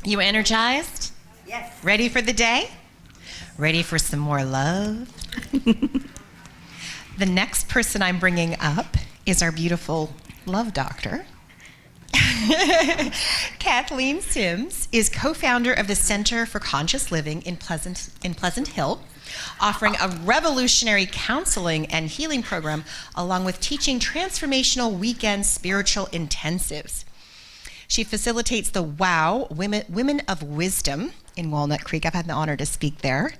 You energized? Yes. Ready for the day? Ready for some more love? The next person I'm bringing up is our beautiful love doctor. Kathleen Sims is co-founder of the Center for Conscious Living in Pleasant Hill, offering a revolutionary counseling and healing program along with teaching transformational weekend spiritual intensives. She facilitates the WOW Women of Wisdom in Walnut Creek. I've had the honor to speak there.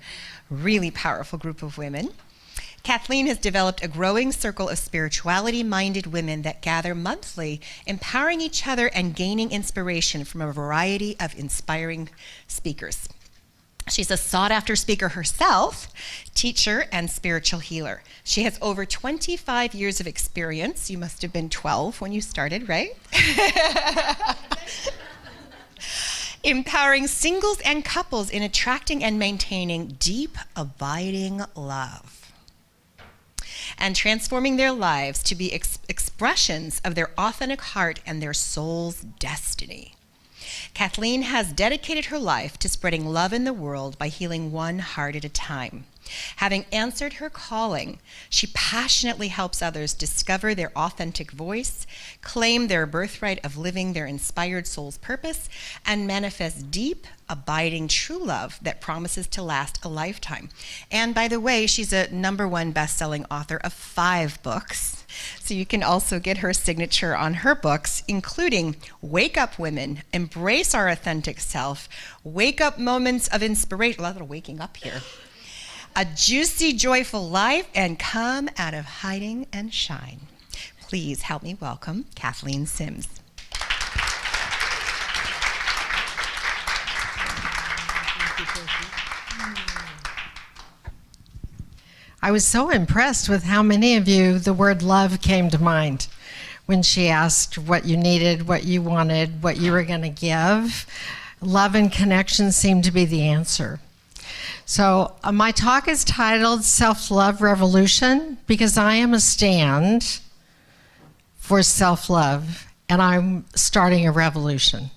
Really powerful group of women. Kathleen has developed a growing circle of spirituality-minded women that gather monthly, empowering each other and gaining inspiration from a variety of inspiring speakers. She's a sought-after speaker herself, teacher, and spiritual healer. She has over 25 years of experience. You must have been 12 when you started, right? Empowering singles and couples in attracting and maintaining deep, abiding love, and transforming their lives to be expressions of their authentic heart and their soul's destiny. Kathleen has dedicated her life to spreading love in the world by healing one heart at a time. Having answered her calling, she passionately helps others discover their authentic voice, claim their birthright of living their inspired soul's purpose, and manifest deep, abiding true love that promises to last a lifetime. And by the way, she's a #1 best-selling author of 5 books. So you can also get her signature on her books, including Wake Up Women, Embrace Our Authentic Self, Wake Up Moments of Inspiration, a lot of waking up here, A Juicy, Joyful Life, and Come Out of Hiding and Shine. Please help me welcome Kathleen Sims. I was so impressed with how many of you the word love came to mind when she asked what you needed, what you wanted, what you were going to give. Love and connection seemed to be the answer. So my talk is titled Self-Love Revolution because I am a stand for self-love and I'm starting a revolution.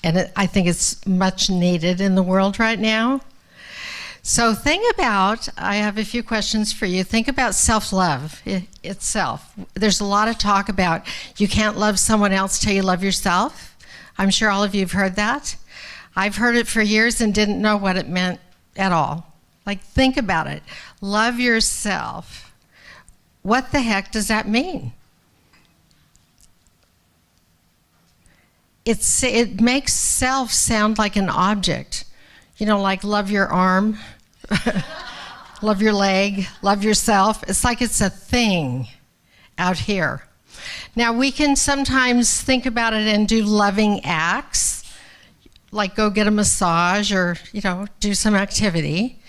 And I think it's much needed in the world right now. So I have a few questions for you. Think about self-love itself. There's a lot of talk about you can't love someone else till you love yourself. I'm sure all of you have heard that. I've heard it for years and didn't know what it meant at all. Like, think about it. Love yourself. What the heck does that mean? It makes self sound like an object. You know, like love your arm, love your leg, love yourself. It's like it's a thing out here. Now, we can sometimes think about it and do loving acts, like go get a massage or, do some activity.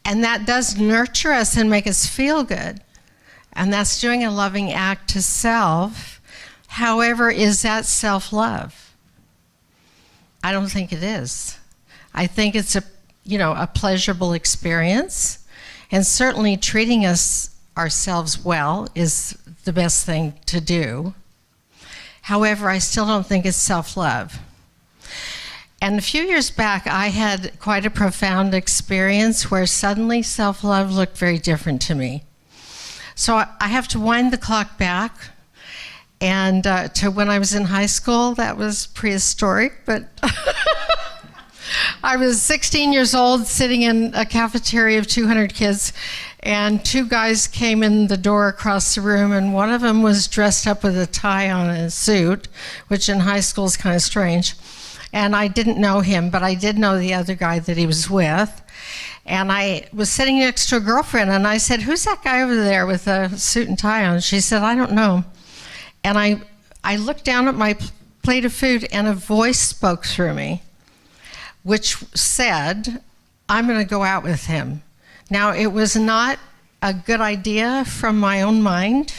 And that does nurture us and make us feel good. And that's doing a loving act to self. However, is that self-love? I don't think it is. I think it's a pleasurable experience, and certainly treating ourselves well is the best thing to do. However, I still don't think it's self-love. And a few years back, I had quite a profound experience where suddenly self-love looked very different to me. So I have to wind the clock back and to when I was in high school. That was prehistoric, but I was 16 years old, sitting in a cafeteria of 200 kids, and 2 guys came in the door across the room, and one of them was dressed up with a tie on and a suit, which in high school is kind of strange. And I didn't know him, but I did know the other guy that he was with. And I was sitting next to a girlfriend, and I said, "Who's that guy over there with a suit and tie on?" She said, "I don't know." And I looked down at my plate of food, and a voice spoke through me, which said, "I'm going to go out with him." Now, it was not a good idea from my own mind.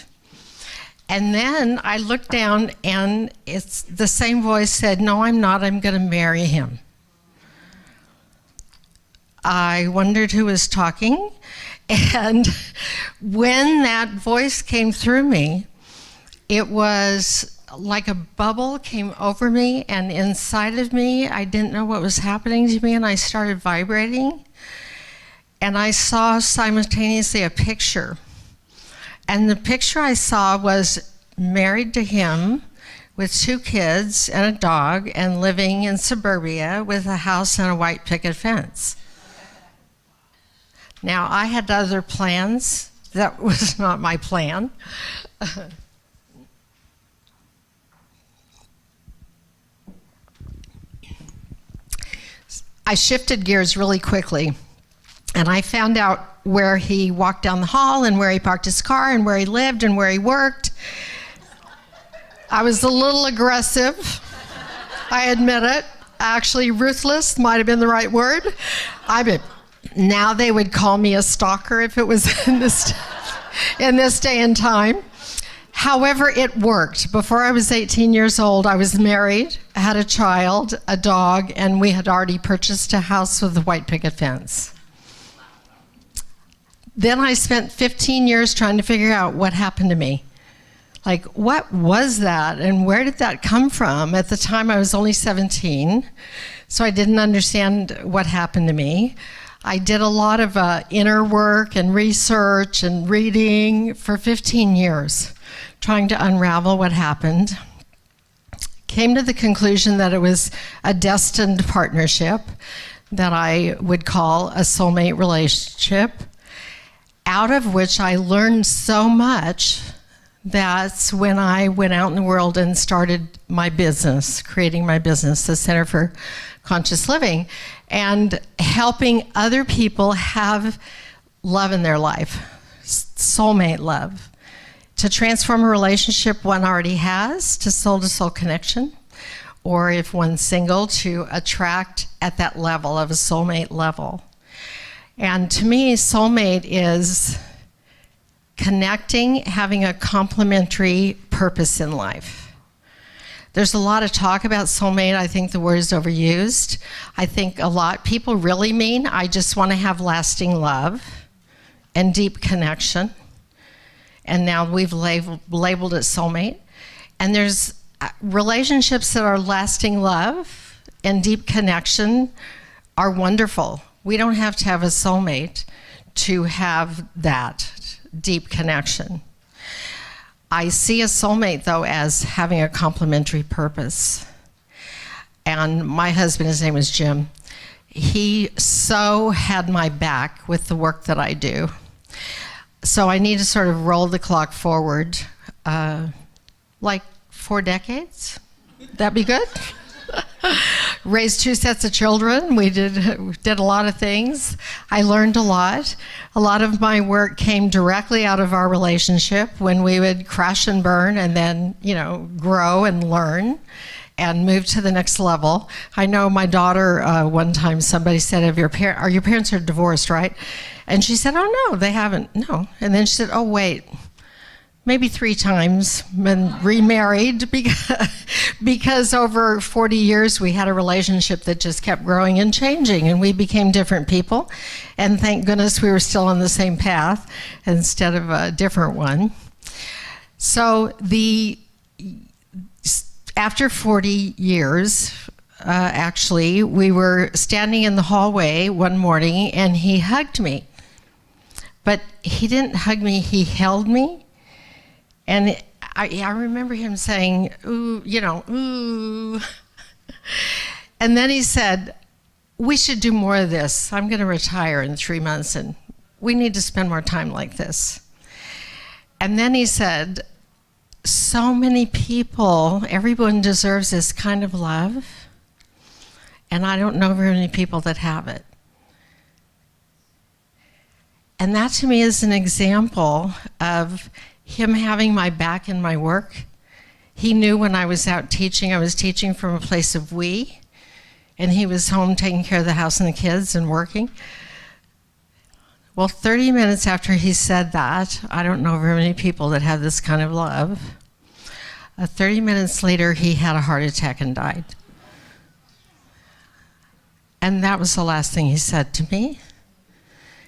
And then I looked down, and the same voice said, "No, I'm not. I'm going to marry him." I wondered who was talking, and when that voice came through me, it was like a bubble came over me, and inside of me, I didn't know what was happening to me, and I started vibrating. And I saw simultaneously a picture. And the picture I saw was married to him with 2 kids and a dog and living in suburbia with a house and a white picket fence. Now, I had other plans. That was not my plan. I shifted gears really quickly, and I found out where he walked down the hall and where he parked his car and where he lived and where he worked. I was a little aggressive. I admit it. Actually, ruthless might have been the right word. Now they would call me a stalker if it was in this day and time. However, it worked. Before I was 18 years old, I was married, had a child, a dog, and we had already purchased a house with a white picket fence. Then I spent 15 years trying to figure out what happened to me. Like, what was that, and where did that come from? At the time, I was only 17, so I didn't understand what happened to me. I did a lot of inner work and research and reading for 15 years, trying to unravel what happened. Came to the conclusion that it was a destined partnership that I would call a soulmate relationship, out of which I learned so much. That's when I went out in the world and started my business, creating my business, the Center for Conscious Living, and helping other people have love in their life, soulmate love, to transform a relationship one already has to soul connection, or if one's single, to attract at that level of a soulmate level. And to me, soulmate is connecting, having a complementary purpose in life. There's a lot of talk about soulmate. I think the word is overused. I think a lot people really mean, I just want to have lasting love and deep connection. And now we've labeled it soulmate. And there's relationships that are lasting love and deep connection are wonderful. We don't have to have a soulmate to have that deep connection. I see a soulmate, though, as having a complementary purpose. And my husband, his name was Jim, he so had my back with the work that I do. So I need to sort of roll the clock forward, like 4 decades. That'd be good? Raised 2 sets of children. We did a lot of things. I learned a lot. A lot of my work came directly out of our relationship when we would crash and burn and then, grow and learn and move to the next level. I know my daughter, one time somebody said, your parents are divorced, right? And she said, oh, no, they haven't. No. And then she said, oh, wait. Maybe 3 times, been remarried because over 40 years we had a relationship that just kept growing and changing, and we became different people. And thank goodness we were still on the same path instead of a different one. So after 40 years, actually, we were standing in the hallway one morning, and he hugged me. But he didn't hug me, he held me. And I remember him saying, ooh, ooh. And then he said, we should do more of this. I'm going to retire in 3 months, and we need to spend more time like this. And then he said, so many people, everyone deserves this kind of love, and I don't know very many people that have it. And that to me is an example of him having my back in my work. He knew when I was out teaching, I was teaching from a place of we, and he was home taking care of the house and the kids and working. Well, 30 minutes after he said that, I don't know very many people that have this kind of love. 30 minutes later, he had a heart attack and died. And that was the last thing he said to me.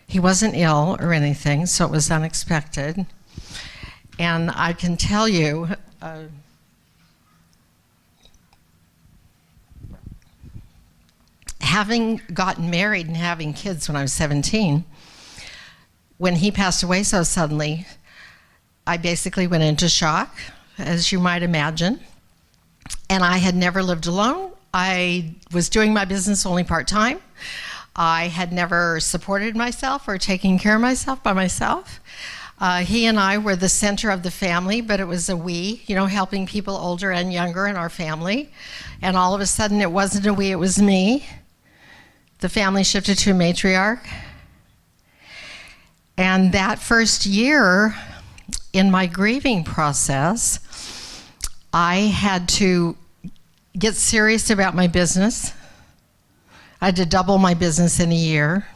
He wasn't ill or anything, so it was unexpected. And I can tell you, having gotten married and having kids when I was 17, when he passed away so suddenly, I basically went into shock, as you might imagine. And I had never lived alone. I was doing my business only part-time. I had never supported myself or taken care of myself by myself. He and I were the center of the family, but it was a we, helping people older and younger in our family. And all of a sudden, it wasn't a we, it was me. The family shifted to a matriarch. And that first year in my grieving process, I had to get serious about my business. I had to double my business in a year.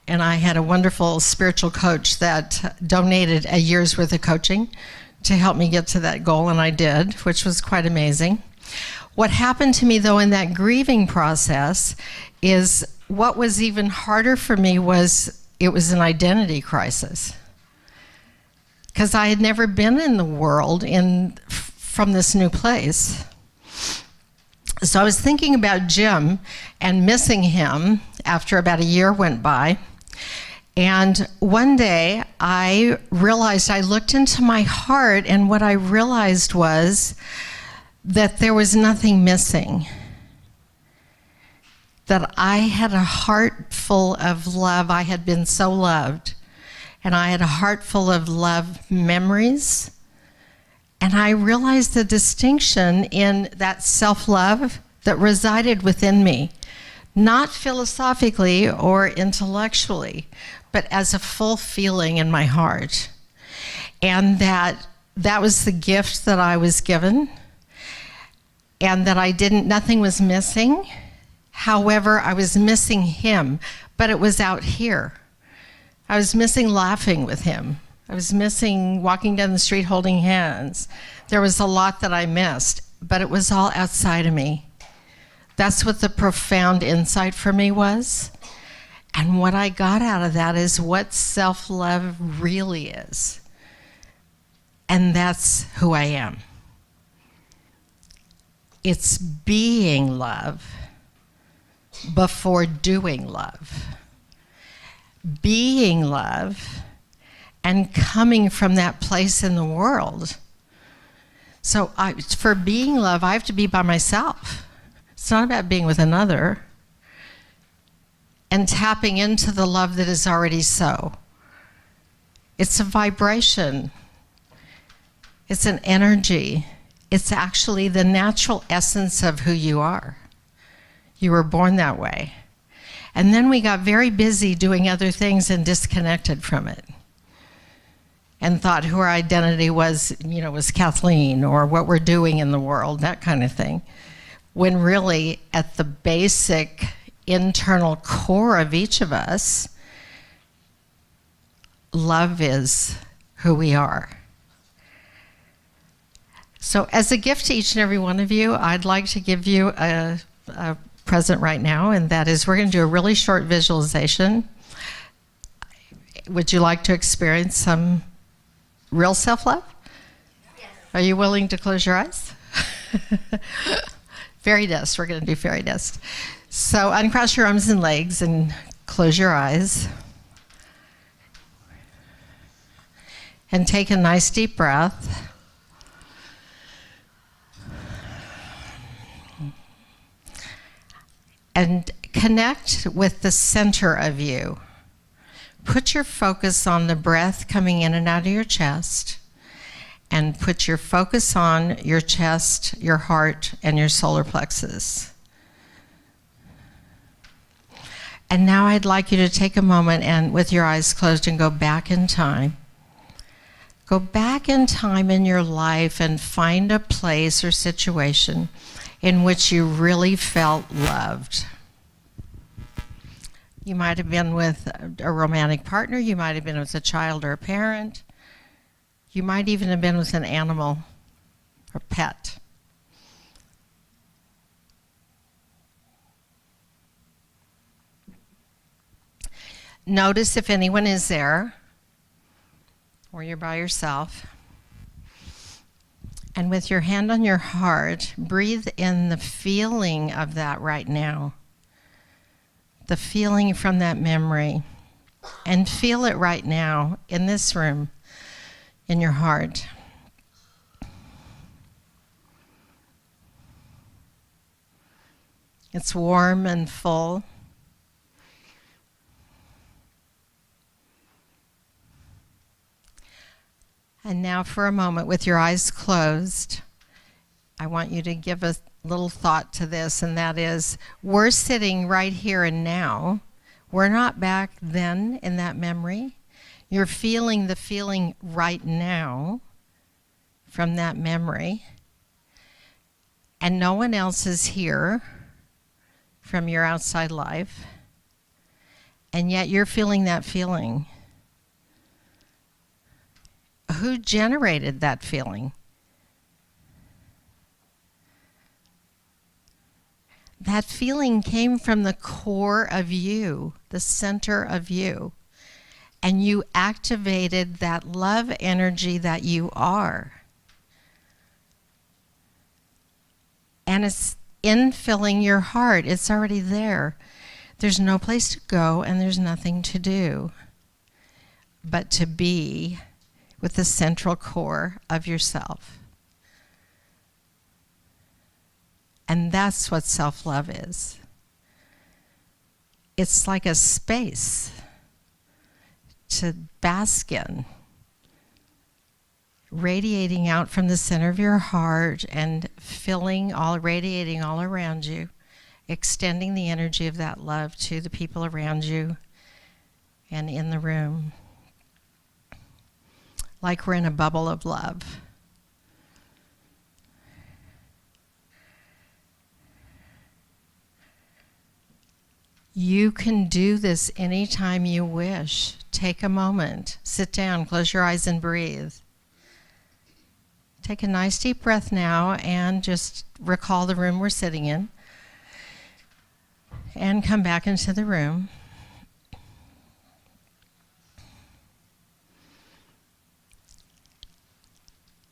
And I had a wonderful spiritual coach that donated a year's worth of coaching to help me get to that goal, and I did, which was quite amazing. What happened to me, though, in that grieving process is what was even harder for me was it was an identity crisis. Because I had never been in the world from this new place. So I was thinking about Jim and missing him after about a year went by. And one day I realized, I looked into my heart, and what I realized was that there was nothing missing. That I had a heart full of love. I had been so loved. And I had a heart full of love memories. And I realized the distinction in that self-love that resided within me, not philosophically or intellectually, but as a full feeling in my heart. And that was the gift that I was given, and that nothing was missing. However, I was missing him, but it was out here. I was missing laughing with him. I was missing walking down the street holding hands. There was a lot that I missed, but it was all outside of me. That's what the profound insight for me was. And what I got out of that is what self-love really is. And that's who I am. It's being love before doing love. Being love and coming from that place in the world. So for being love, I have to be by myself. It's not about being with another. And tapping into the love that is already so. It's a vibration. It's an energy. It's actually the natural essence of who you are. You were born that way. And then we got very busy doing other things and disconnected from it. And thought who our identity was, was Kathleen, or what we're doing in the world, that kind of thing. When really, at the basic internal core of each of us, love is who we are. So as a gift to each and every one of you, I'd like to give you a present right now, and that is we're going to do a really short visualization. Would you like to experience some real self-love? Yes. Are you willing to close your eyes? Fairy dust. We're going to do fairy dust. So uncross your arms and legs and close your eyes. And take a nice deep breath. And connect with the center of you. Put your focus on the breath coming in and out of your chest, and put your focus on your chest, your heart, and your solar plexus. And now I'd like you to take a moment and with your eyes closed and go back in time. Go back in time in your life and find a place or situation in which you really felt loved. You might have been with a romantic partner, you might have been with a child or a parent, you might even have been with an animal or pet. Notice if anyone is there, or you're by yourself. And with your hand on your heart, breathe in the feeling of that right now. the feeling from that memory. And feel it right now in this room, in your heart. It's warm and full. And now for a moment, with your eyes closed, I want you to give a little thought to this, and that is, we're sitting right here and now. We're not back then in that memory. You're feeling the feeling right now from that memory. And no one else is here from your outside life. And yet you're feeling that feeling. Who generated that feeling? That feeling came from the core of you, the center of you. And you activated that love energy that you are. And it's infilling your heart. It's already there. There's no place to go and there's nothing to do but to be with the central core of yourself. And that's what self-love is. It's like a space to bask in, radiating out from the center of your heart and radiating all around you, extending the energy of that love to the people around you and in the room. Like we're in a bubble of love. You can do this anytime you wish. Take a moment, sit down, close your eyes and breathe. Take a nice deep breath now and just recall the room we're sitting in. And come back into the room.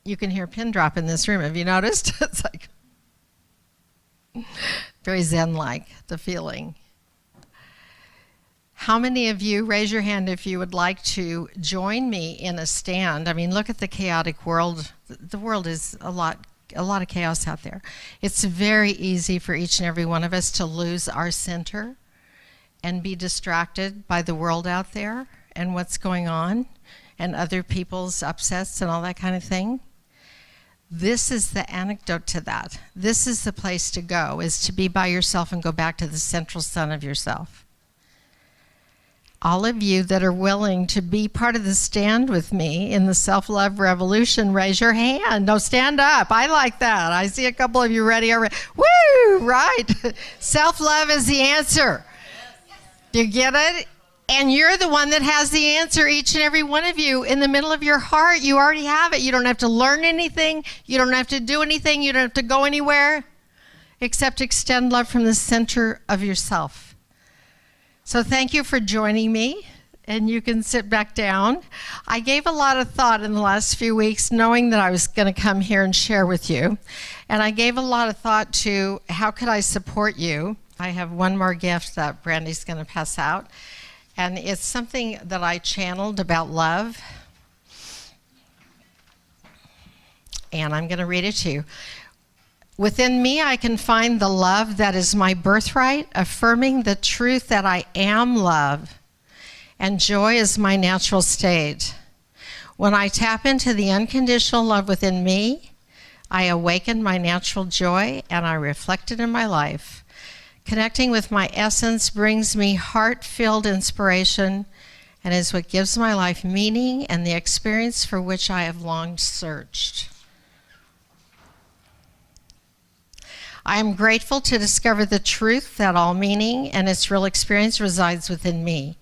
You can hear a pin drop in this room. Have you noticed? It's like very Zen-like, the feeling. How many of you, raise your hand if you would like to join me in a stand? I mean, look at the chaotic world. The world is a lot of chaos out there. It's very easy for each and every one of us to lose our center and be distracted by the world out there and what's going on and other people's upsets and all that kind of thing. This is the antidote to that. This is the place to go, is to be by yourself and go back to the central sun of yourself. All of you that are willing to be part of the stand with me in the self-love revolution, raise your hand. No, stand up. I like that. I see a couple of you ready already. Woo, right. Self-love is the answer. Do you get it? And you're the one that has the answer, each and every one of you. In the middle of your heart, you already have it. You don't have to learn anything. You don't have to do anything. You don't have to go anywhere except extend love from the center of yourself. So thank you for joining me, and you can sit back down. I gave a lot of thought in the last few weeks, knowing that I was going to come here and share with you. And I gave a lot of thought to how could I support you. I have one more gift that Brandy's going to pass out. And it's something that I channeled about love. And I'm going to read it to you. Within me, I can find the love that is my birthright, affirming the truth that I am love, and joy is my natural state. When I tap into the unconditional love within me, I awaken my natural joy, and I reflect it in my life. Connecting with my essence brings me heart-filled inspiration and is what gives my life meaning and the experience for which I have long searched. I am grateful to discover the truth that all meaning and its real experience resides within me.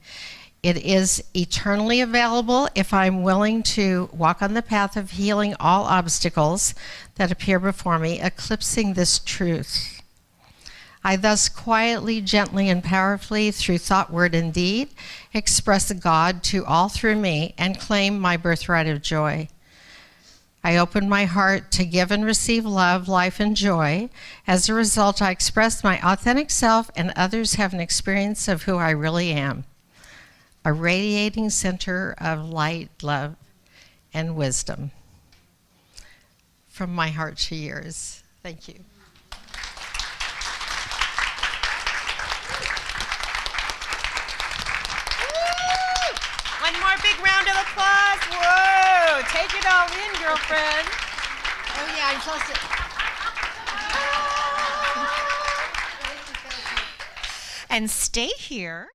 It is eternally available if I'm willing to walk on the path of healing all obstacles that appear before me, eclipsing this truth. I thus quietly, gently, and powerfully, through thought, word, and deed, express God to all through me and claim my birthright of joy. I opened my heart to give and receive love, life, and joy. As a result, I expressed my authentic self, and others have an experience of who I really am. A radiating center of light, love, and wisdom. From my heart to yours. Thank you. One more big round of applause. Whoa, take it all in, girlfriend. Oh yeah, I'm supposed to. And stay here.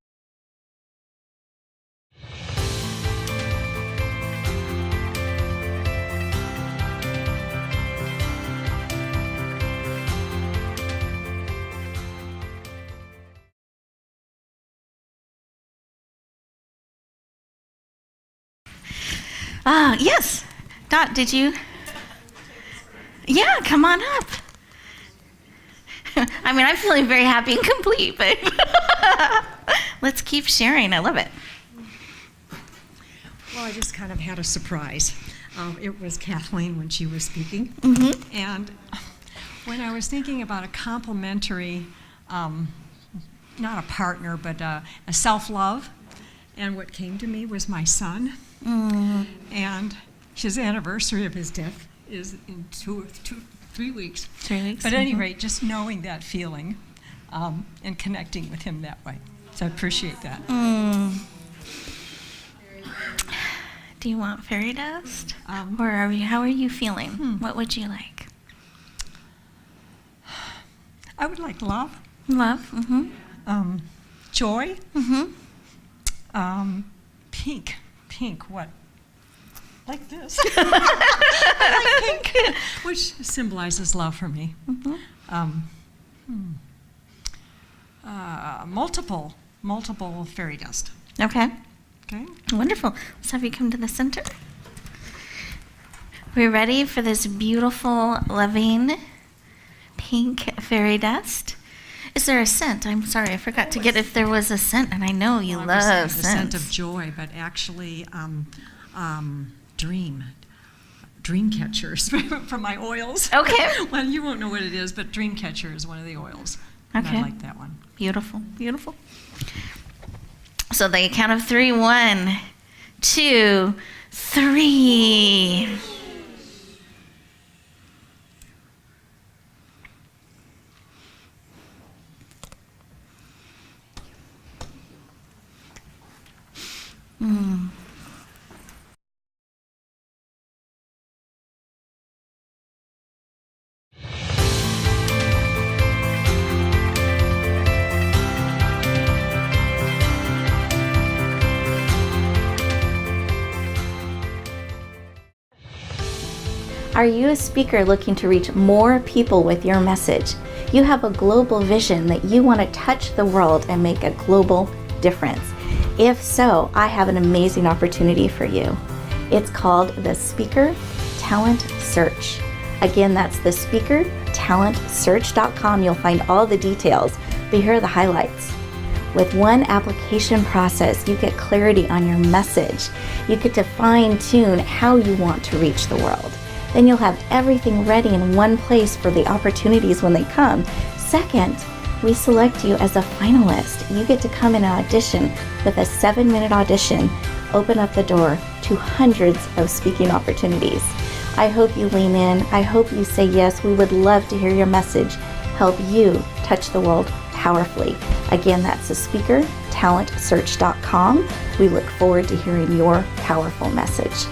Yes. Dot, did you? Yeah, come on up. I mean, I'm feeling very happy and complete, but let's keep sharing. I love it. Well, I just kind of had a surprise. It was Kathleen when she was speaking. Mm-hmm. And when I was thinking about a complimentary, not a partner, but a self-love, and what came to me was my son. Mm. And his anniversary of his death is in 3 weeks. 3 weeks. But at any rate, just knowing that feeling and connecting with him that way. So I appreciate that. Mm. Do you want fairy dust? Or how are you feeling? What would you like? I would like love, Love. Mm-hmm. joy, Mm-hmm. pink, what? Like this. I like pink, which symbolizes love for me. Multiple fairy dust. Okay. Okay. Wonderful. Let's have you come to the center. We're ready for this beautiful, loving, pink fairy dust. Is there a scent? I'm sorry, I forgot to get if there was a scent, and I know you Well, I was love saying the scent scents. of joy, but actually, dream catchers from my oils. Okay. Well, you won't know what it is, but dream catcher is one of the oils. And Okay. I like that one. Beautiful, beautiful. So the count of 3, 1, 2, 3. Mm. Are you a speaker looking to reach more people with your message? You have a global vision that you want to touch the world and make a global difference. If so, I have an amazing opportunity for you. It's called the Speaker Talent Search. Again, that's the speakertalentsearch.com. You'll find all the details, but here are the highlights. With one application process, you get clarity on your message. You get to fine-tune how you want to reach the world. Then you'll have everything ready in one place for the opportunities when they come. Second, we select you as a finalist. You get to come in and audition with a 7-minute audition, open up the door to hundreds of speaking opportunities. I hope you lean in. I hope you say yes. We would love to hear your message. Help you touch the world powerfully. Again, that's the speakertalentsearch.com. We look forward to hearing your powerful message.